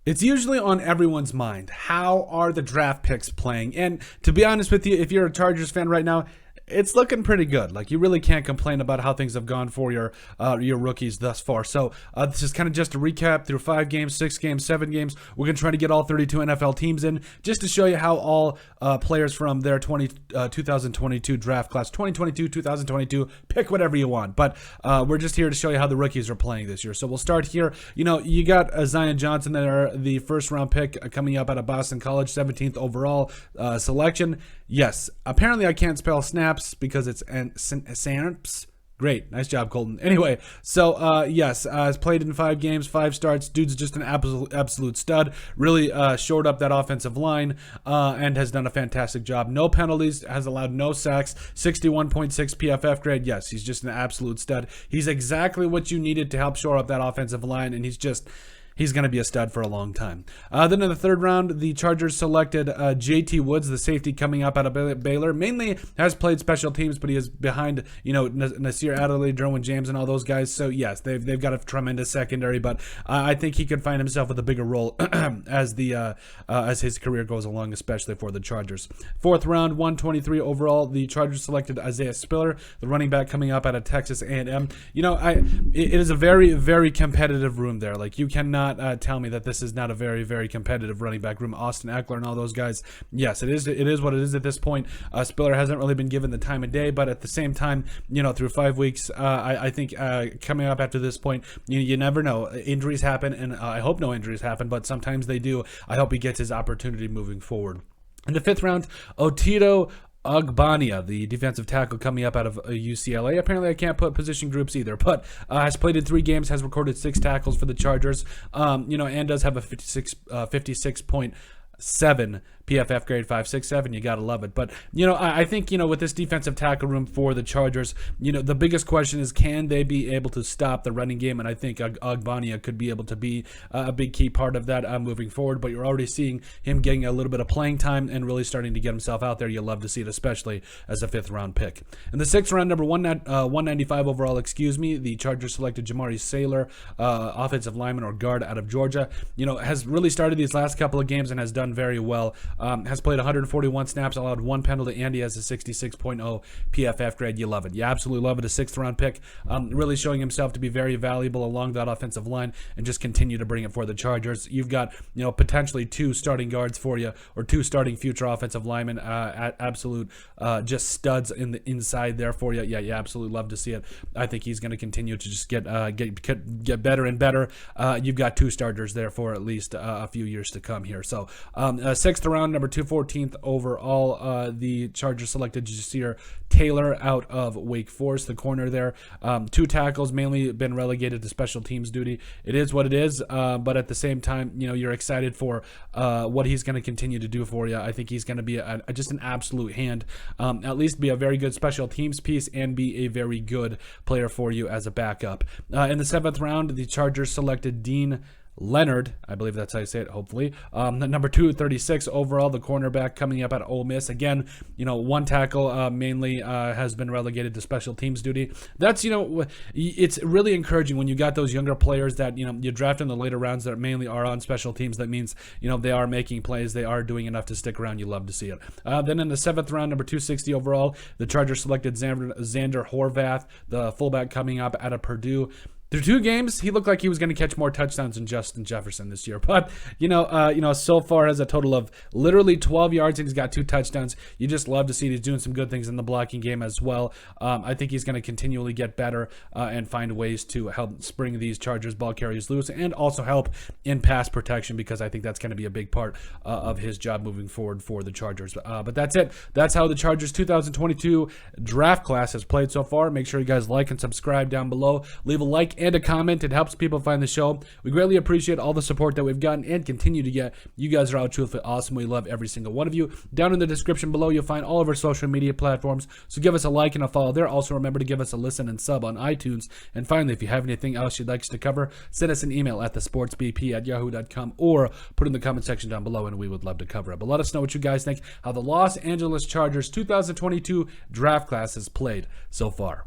It's usually on everyone's mind. How are the draft picks playing? And to be honest with you, if you're a Chargers fan right now, it's looking pretty good. Like, you really can't complain about how things have gone for your rookies thus far. So this is kind of just a recap through 5 games, 6 games, 7 games. We're going to try to get all 32 NFL teams in just to show you how all players from their 2022 draft class, 2022, 2022, pick whatever you want. But we're just here to show you how the rookies are playing this year. So we'll start here. You know, you got Zion Johnson there, the first round pick coming up out of Boston College, 17th overall selection. Yes, apparently I can't spell snaps because it's snaps. Great. Nice job, Colton. Anyway, so yes, has played in 5 games, 5 starts. Dude's just an absolute stud. Really shored up that offensive line and has done a fantastic job. No penalties, has allowed no sacks, 61.6 PFF grade. Yes, he's just an absolute stud. He's exactly what you needed to help shore up that offensive line, and he's going to be a stud for a long time. Then in the 3rd round, the Chargers selected JT Woods, the safety coming up out of Baylor. Mainly has played special teams, but he is behind, you know, Nasir Adderley, Derwin James, and all those guys. So yes, they've got a tremendous secondary, but I think he could find himself with a bigger role as his career goes along, especially for the Chargers. 4th round, 123 overall, the Chargers selected Isaiah Spiller, the running back coming up out of Texas A&M. You know, it is a very, very competitive room there. Like, you cannot tell me that this is not a very, very competitive running back room. Austin Eckler and all those guys. Yes, it is what it is at this point. Spiller hasn't really been given the time of day, but at the same time, you know, through 5 weeks, I think coming up after this point, you never know. Injuries happen, and I hope no injuries happen, but sometimes they do. I hope he gets his opportunity moving forward. In the 5th round, Otito Ogbonnia, the defensive tackle coming up out of UCLA. Apparently, I can't put position groups either, but has played in 3 games, has recorded 6 tackles for the Chargers. You know, and does have a 56.7 PFF grade, 5.67. You gotta love it. But you know, I think, you know, with this defensive tackle room for the Chargers, you know, the biggest question is, can they be able to stop the running game? And I think Ogbonnia could be able to be a big key part of that moving forward. But you're already seeing him getting a little bit of playing time and really starting to get himself out there. You love to see it, especially as a 5th round pick. In the 6th round, number 195 overall, the Chargers selected Jamari Saylor, offensive lineman or guard out of Georgia. You know, has really started these last couple of games and has done very well. Has played 141 snaps, allowed 1 penalty, and he has a 66.0 PFF grade. You love it. You absolutely love it. A 6th round pick, really showing himself to be very valuable along that offensive line, and just continue to bring it for the Chargers. You've got, you know, potentially 2 starting guards for you, or 2 starting future offensive linemen, absolute just studs in the inside there for you. Yeah, you absolutely love to see it. I think he's going to continue to just get better and better. You've got 2 starters there for at least a few years to come here. So 6th round, number 214th overall, the Chargers selected Jasir Taylor out of Wake Forest, the corner there. 2 tackles, mainly been relegated to special teams duty. It is what it is, but at the same time, you know, you're excited for what he's going to continue to do for you. I think he's going to be just an absolute hand, at least be a very good special teams piece and be a very good player for you as a backup. In the 7th round, the Chargers selected Dean Leonard, I believe that's how you say it, hopefully. Number 236 overall, the cornerback coming up at Ole Miss. Again, you know, 1 tackle, mainly has been relegated to special teams duty. That's, you know, it's really encouraging when you got those younger players that, you know, you draft in the later rounds that mainly are on special teams. That means, you know, they are making plays. They are doing enough to stick around. You love to see it. Then in the 7th round, number 260 overall, the Chargers selected Xander Horvath, the fullback coming up out of Purdue. Through 2 games, he looked like he was going to catch more touchdowns than Justin Jefferson this year. But, you know, so far has a total of literally 12 yards, and he's got 2 touchdowns. You just love to see it. He's doing some good things in the blocking game as well. I think he's going to continually get better and find ways to help spring these Chargers ball carriers loose, and also help in pass protection, because I think that's going to be a big part of his job moving forward for the Chargers. But that's it. That's how the Chargers 2022 draft class has played so far. Make sure you guys like and subscribe down below. Leave a like and a comment. It helps people find the show. We greatly appreciate all the support that we've gotten and continue to get. You guys are all truthfully awesome. We love every single one of you. Down in the description below, you'll find all of our social media platforms, so give us a like and a follow there. Also, remember to give us a listen and sub on iTunes. And finally, if you have anything else you'd like us to cover, send us an email at thesportsbp@yahoo.com, or put in the comment section down below, and we would love to cover it. But let us know what you guys think, how the Los Angeles Chargers 2022 draft class has played so far.